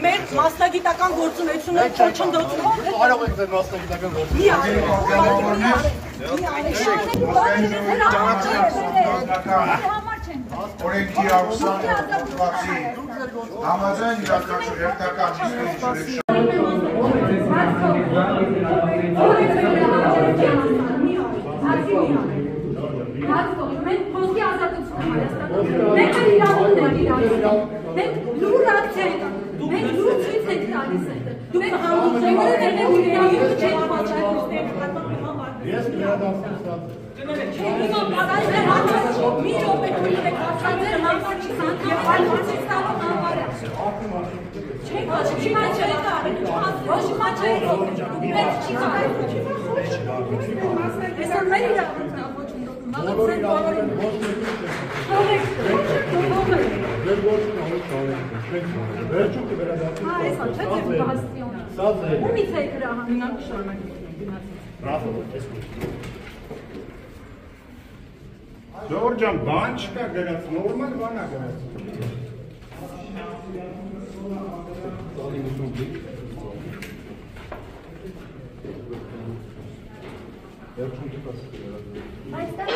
Մեր մասնագիտական գործունեությունը խոչընդոտում Կարող եք ձեր մասնագիտական Օրենքի 20 հոդվածի համաձայն իրականություն հերթական մենք խոսքի ազատություն ենք Հայաստանում։ Մենք իրավունք ենք իրավունք։ Մենք լուր ակցիա ենք անում։ Մենք լուր ցույց ենք տալիս ենք։ Դուք համոզումները ներենք իրավունք չեք պատճառում։ Ես միադասում ստացում։ Մի րոպե դուք եք ասացել համար չի սանտի եւ այլ հարցի ստանալ համար է։ Չեք ասում, չի մաչել կարել, ոչ մաչել ռոպե։ Մենք չի կարել։ Այսօր մեր իրավունքն է ոչ ընդդոքում։ Ժորժան, բան չկա գրած, նորմալ բան է գրած։ Այստեղ